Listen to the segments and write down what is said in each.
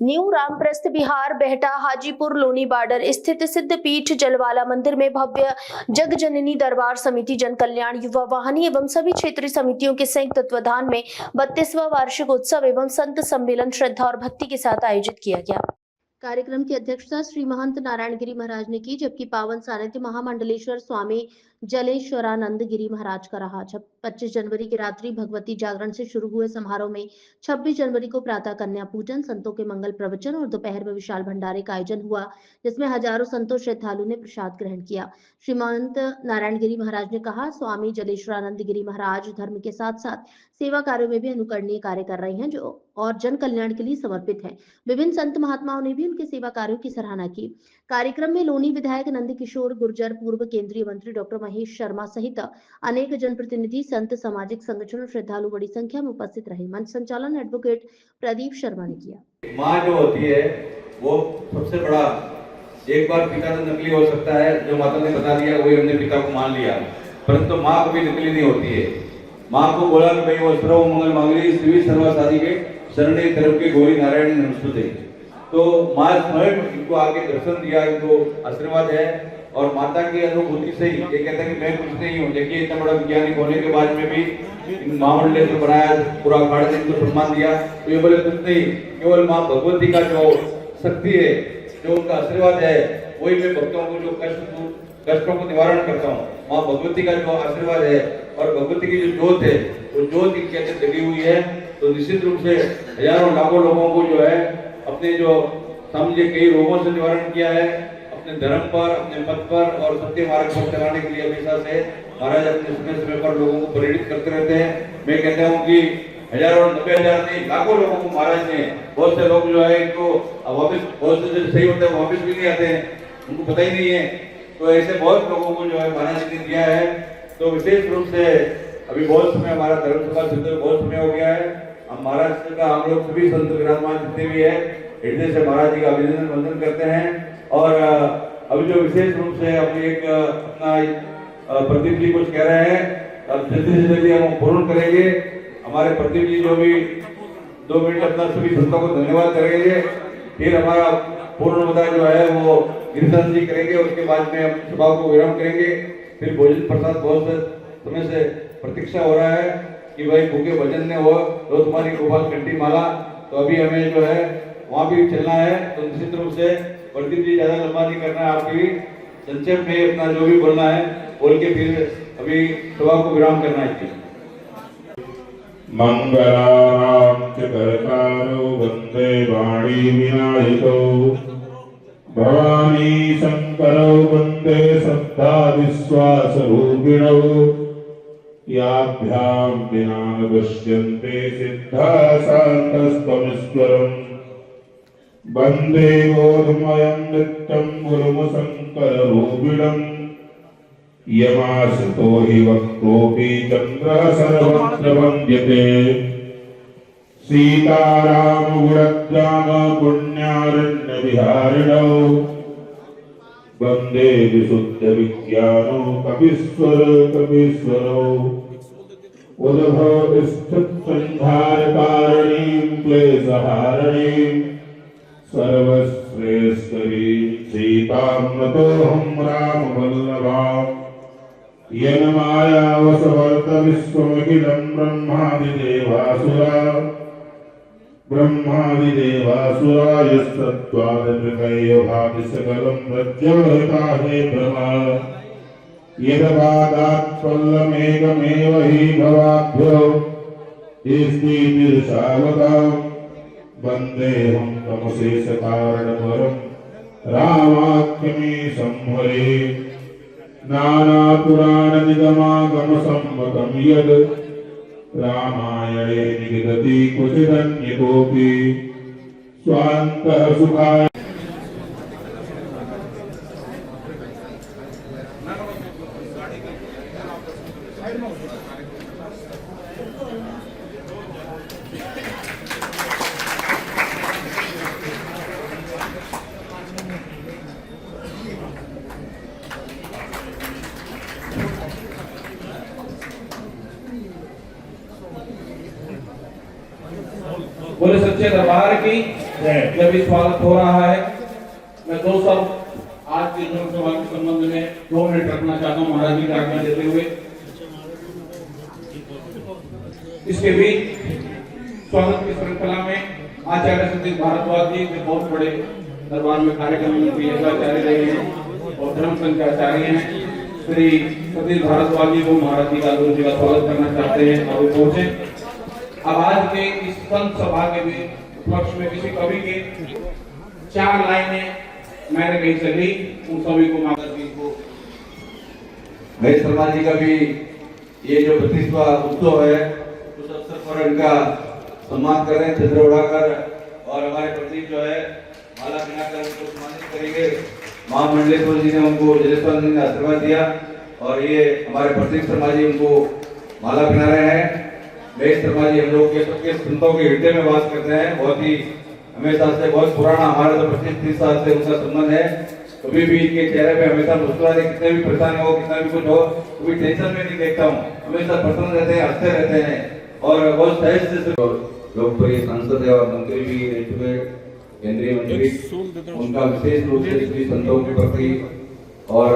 New Ramprastha Bihar बेहटा Hajipur Loni border स्थित सिद्ध पीठ जलवाला मंदिर में भव्य जगजननी दरबार समिति जन कल्याण युवा वाहिनी एवं सभी क्षेत्रीय समितियों के संयुक्त तत्वाधान में 32वां वार्षिक उत्सव एवं संत सम्मेलन श्रद्धा और भक्ति के साथ आयोजित किया गया। कार्यक्रम की अध्यक्षता श्री महंत नारायण गिरी महाराज ने की, जबकि पावन सानिध्य महामंडलेश्वर स्वामी जलेश्वरानंद गिरी महाराज का रहा। 25 जनवरी की रात्रि भगवती जागरण से शुरू हुए समारोह में 26 जनवरी को प्रातः कन्या पूजन, संतों के मंगल प्रवचन और दोपहर में विशाल भंडारे का आयोजन हुआ, जिसमें हजारों संतों श्रद्धालु ने प्रसाद ग्रहण किया। श्री महंत नारायण गिरी महाराज ने कहा, स्वामी जलेश्वरानंद गिरी महाराज धर्म के साथ साथ सेवा कार्यों में भी अनुकरणीय कार्य कर रहे हैं जो और जन कल्याण के लिए समर्पित हैं। विभिन्न संत महात्माओं ने भी उनके सेवा कार्यों की सराहना की। कार्यक्रम में लोनी विधायक नंद किशोर गुर्जर, पूर्व केंद्रीय मंत्री डॉक्टर महेश शर्मा सहित अनेक जनप्रतिनिधि, संत, सामाजिक संगठन और श्रद्धालु बड़ी संख्या में उपस्थित रहे। मंच संचालन एडवोकेट प्रदीप शर्मा ने किया। माँ जो होती है वो सबसे बड़ा, एक बार पिता तो नकली हो सकता है, जो माता ने बता दिया वही हमने पिता को मान लिया, परंतु माँ कभी नकली नहीं होती है। माँ को बोला कि भाई वो सर्व मंगल मांगली श्री सर्वसादी के शरणे तरफ के गौरी नारायण नमस्ते। तो माँ स्वयं इनको आके दर्शन दिया, इनको आशीर्वाद है और माता की अनुभूति से ही ये कहता है कि मैं कुछ नहीं हूँ। देखिए इतना बड़ा वैज्ञानिक होने के बाद में भी महामंडल ने बनाया, पूरा अखाड़े ने इनको सम्मान दिया, तो ये बोले कुछ नहीं, केवल माँ भगवती का जो शक्ति है, जो उनका आशीर्वाद है, वही मैं भक्तों को जो कष्टों को निवारण करता हूँ। माँ भगवती का जो आशीर्वाद है और भगवती की जो ज्योत है, वो ज्योत इनके अंदर लगी हुई है। तो निश्चित रूप से हजारों लाखों लोगों को जो है अपने जो समझे कई रोगों से निवारण किया है, अपने धर्म पर, अपने पद पर और सत्य मार्ग पर चलाने के लिए हमेशा से महाराज अपने समय समय पर लोगों को प्रेरित करते रहते हैं। मैं कहता हूँ कि हजारों 90,000 नहीं लाखों लोगों को महाराज ने, बहुत से लोग जो है इनको वापिस, बहुत से सही होता है वापिस भी नहीं आते हैं, उनको पता ही नहीं है। तो ऐसे बहुत लोगों को जो है महाराज ने दिया है। तो विशेष रूप से अभी बहुत समय हमारा धर्मसभा चलते हुए बहुत समय हो गया है। हम महाराज का हम लोग सभी संत विराजमान जितने भी है हृदय से महाराज जी का अभिनंदन वंदन करते हैं। और अभी जो विशेष रूप से अभी एक अपना प्रदीप जी कुछ कह रहे हैं, अब जल्दी से जल्दी हम पूर्ण करेंगे। हमारे प्रदीप जी जो भी 2 मिनट अपना सभी संतों को धन्यवाद करेंगे, फिर हमारा पूर्ण मुद्दा जो है वो गिरिधर जी करेंगे, उसके बाद में हम सभा को विराम करेंगे। फिर भोजन प्रसाद बहुत समय से प्रतीक्षा हो रहा है कि भाई भूखे भजन ने हो तो तुम्हारी गोपाल कंठी माला, तो अभी हमें जो है वहाँ भी चलना है। तो निश्चित रूप से प्रदीप जी ज्यादा लंबा नहीं करना है, आपकी संक्षेप में अपना जो भी बोलना है बोल के फिर अभी सभा को विराम करना है। मंगलानां च करतारो वंदे वाणी विनायको भवानी शंकरो वंदे श्रद्धा विश्वास रूपिणो याभ्यां विना न पश्यन्ते सिद्धा शान्तस्त्वमीश्वरम् वंदे बोधमयं नित्यं गुरुमशंकर रूपिणम् यमाश्रितो हि वक्रोऽपि चन्द्रः सर्वत्र वन्द्यते सीताराम गुणग्राम पुण्यारण्य विहारिणौ वन्दे विशुद्ध विज्ञानो कपीश्वरो उद्भव स्थित संहार कारणीं क्लेशहारणीं सर्वश्रेष्ठीं सीतां नतोऽहं रामवल्लभाम् येन मायावशवर्त विश्वमखिलं ब्रह्मादिदेवासुरा यस्तत्त्वादमृगैव भाति सकलं प्रज्वलिता हे ब्रह्मा यदपादात्पल्लमेकमेव हि भवाभ्यो स्थितिर्षावताम् वन्देऽहं तमशेषकारणपरं रामाख्यमे संहरे नानापुराणनिगमागमसम्मतं यद् रामायणे निगदति क्वचिदन्यतोऽपि स्वान्तः सुखाय। बोले सच्चे दरबार की। जय। जब भी स्वागत हो रहा है, मैं दो शब्द आज के जन सभा के संबंध में 2 मिनट रखना चाहता हूँ महाराज जी की आज्ञा देते हुए। इसके बीच स्वागत की श्रृंखला में आचार्य सतीश भारद्वाज जी जो बहुत बड़े दरबार में कार्यक्रम में आचार्य रहे हैं और धर्म संघ के आचार्य हैं, श्री सतीश भारद्वाज जी को महाराज जी का गुरु जी का स्वागत करना चाहते हैं और पहुंचे। अब आज के इस संत सभा के भी उपलक्ष्य में किसी कवि के 4 लाइनें मैंने कहीं से ली, उन सभी को माता जी को महेश शर्मा जी का भी ये जो 32वां उत्सव है उस अवसर पर इनका सम्मान कर रहे हैं, चंद्र उड़ाकर, और हमारे प्रतीक जो है माला पहनाकर उनको सम्मानित करेंगे। महामंडलेश्वर जी ने उनको जलेश्वर जी ने आशीर्वाद दिया और ये हमारे प्रतीक शर्मा जी उनको माला पहना रहे हैं। महेश शर्मा जी हम लोग के सबके संतों के हृदय में वास करते हैं, बहुत ही हमेशा से बहुत पुराना, हमारे तो 25-30 साल से उनका संबंध है। कभी भी इनके चेहरे पे हमेशा मुस्कुराते, कितने भी परेशानी हो, कितना भी कुछ हो, कभी टेंशन में नहीं देखता हूँ, हमेशा प्रसन्न रहते हैं, हंसते रहते हैं और बहुत सहज से लोकप्रिय सांसद है और मंत्री भी रह चुके, केंद्रीय मंत्री, उनका विशेष रूप से सभी संतों के प्रति और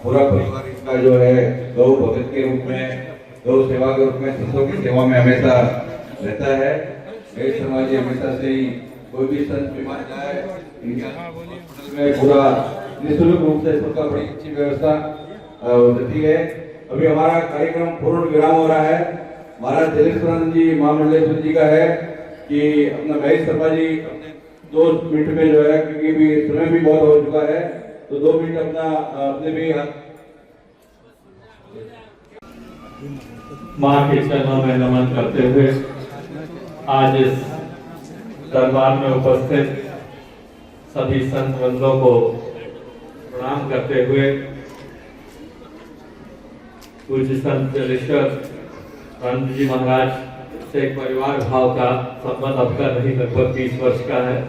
पूरा परिवार इसका जो है गौ भगत के रूप में, गौ सेवा के रूप में संतों की सेवा में हमेशा रहता है। महेश शर्मा जी हमेशा से ही कोई भी संत बीमार जाए इनके हॉस्पिटल में पूरा निःशुल्क रूप से सबका बड़ी अच्छी व्यवस्था होती है। अभी हमारा कार्यक्रम पूर्ण विराम हो रहा है। महाराज जलेश्वरानंद जी महामंडलेश्वर जी का है कि अपना महेश शर्मा जी अपने 2 मिनट में जो है, क्योंकि भी समय भी बहुत हो चुका है, तो 2 मिनट अपना अपने भी माँ के चरणों में नमन करते हुए आज इस दरबार में उपस्थित सभी संत वंदों को प्रणाम करते हुए पूज्य संत जलेश्वर आनंद जी महाराज से एक परिवार भाव का संबंध अब का नहीं, लगभग 30 वर्ष का है।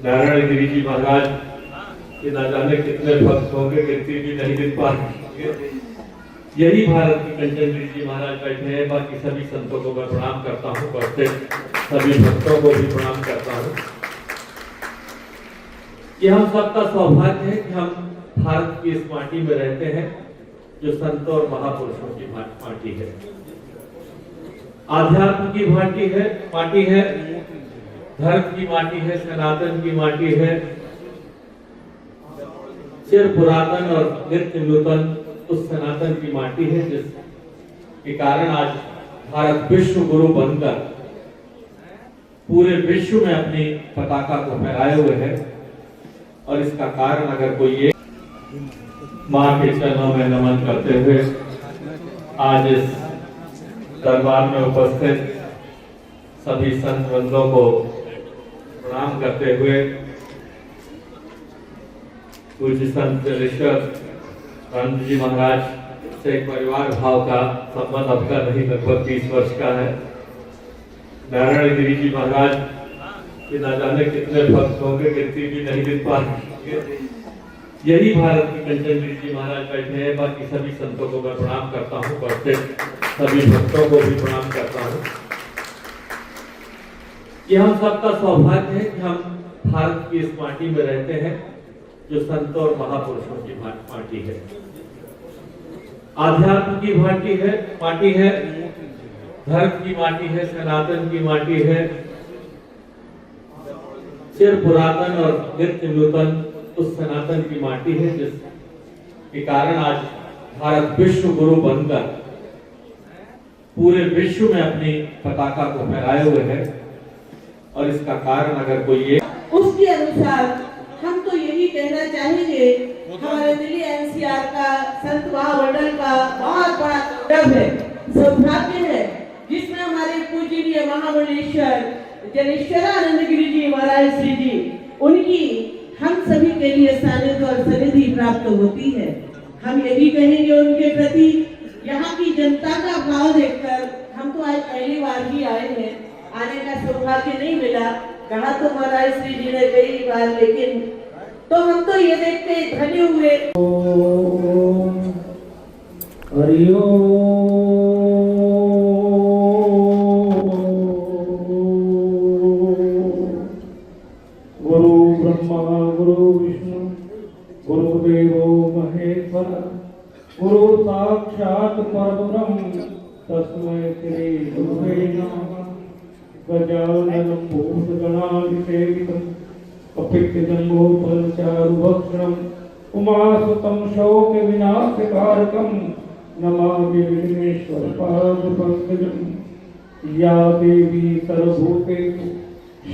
नारायण गिरी जी महाराज के न जाने कितने भक्त होंगे, गिनती भी नहीं गिन पाएंगे। यही भारत की कंचन गिरी जी महाराज बैठे हैं। बाकी सभी संतों को मैं प्रणाम करता हूँ, बढ़ते सभी भक्तों को भी प्रणाम करता हूँ। ये हम सबका सौभाग्य है कि हम भारत की इस माटी में रहते हैं जो संतों और महापुरुषों की माटी है, आध्यात्म की माटी है, धर्म की माटी है, सनातन की माटी है, चिर पुरातन और नित्य नूतन उस सनातन की माटी है जिसके कारण आज भारत विश्व गुरु बनकर पूरे विश्व में अपनी पताका को फहराए हुए है। और इसका कारण अगर कोई ये माँ के चरणों में नमन करते हुए आज इस दरबार में उपस्थित सभी संत वंदों को प्रणाम करते हुए पूज्य संत जलेश्वर आनंद जी महाराज से एक परिवार भाव का संबंध अब का नहीं, लगभग 30 वर्ष का है। नारायण गिरी जी महाराज के न जाने कितने भक्त होंगे, गिनती भी नहीं गिन पाएंगे। यही भारत की कंचन गिरी जी महाराज बैठे हैं। बाकी सभी संतों को मैं प्रणाम करता हूँ, बढ़ते सभी भक्तों को भी प्रणाम करता हूँ। ये हम सबका सौभाग्य है कि हम भारत की इस माटी में रहते हैं जो संतों और महापुरुषों की माटी है, आध्यात्म की माटी है, धर्म की माटी है, सनातन की माटी है, चिर पुरातन और नित्य नूतन उस सनातन की माटी है जिसके कारण आज भारत विश्व गुरु बनकर पूरे विश्व में अपनी पताका को फहराए हुए है। और इसका कारण अगर कोई ये उसके अनुसार हम तो यही कहना चाहेंगे, हमारे दिल्ली एनसीआर का संत महामंडल का बहुत बड़ा गौरव है, सौभाग्य है, जिसमें हमारे पूजनीय महामंडलेश्वर जलेश्वरानंद गिरी जी महाराज श्री जी, उनकी हम सभी के लिए सानिध्य और सनिधि प्राप्त होती है। हम यही कहेंगे उनके प्रति, यहाँ की जनता का भाव देखकर, हम तो आज पहली बार ही आए हैं, आने का सौभाग्य नहीं मिला, कहा तो महाराज श्री जी ने कई बार, लेकिन तो हम तो ये देखते धन्य हुए। ब्रह्मा गुरु विष्णु गुरुदेवो महेश्वर गुरु साक्षात् परब्रह्म तस्मै श्री गुरुवे नमः। गजाननं भूतगणाधिसेवितं कपित्थजम्बोफलचारुभक्षणम् उमासुतं शोकविनाशकारकं नमामि विघ्नेश्वरपादपङ्कजं। या देवी सर्वभूतेषु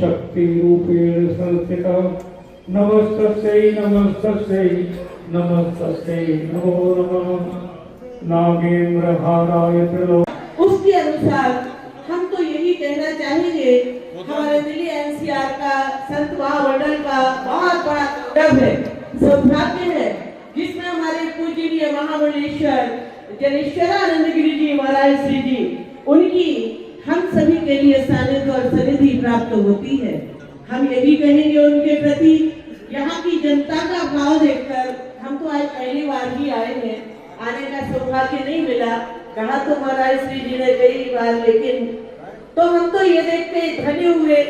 शक्तिरूपेण संस्थिता नमस्तस्यै नमस्तस्यै नमस्तस्यै नमो नमः। नागेन्द्रहाराय त्रिलोक उसके अनुसार हम तो यही कहना चाहेंगे, हमारे दिल्ली एनसीआर का संत महामंडल का बहुत बड़ा गौरव है, सौभाग्य है, जिसमें हमारे पूजनीय महामंडलेश्वर जनेश्वरानंद गिरी जी महाराज श्री जी, उनकी हम सभी के लिए सानिध्य और सनिधि प्राप्त होती है। हम यही कहेंगे उनके प्रति, यहाँ की जनता का भाव देखकर, हम तो आज पहली बार ही आए हैं, आने का सौभाग्य नहीं मिला, कहा तो महाराज श्री जी ने कई बार, लेकिन तो हम तो ये देख के धन्य हुए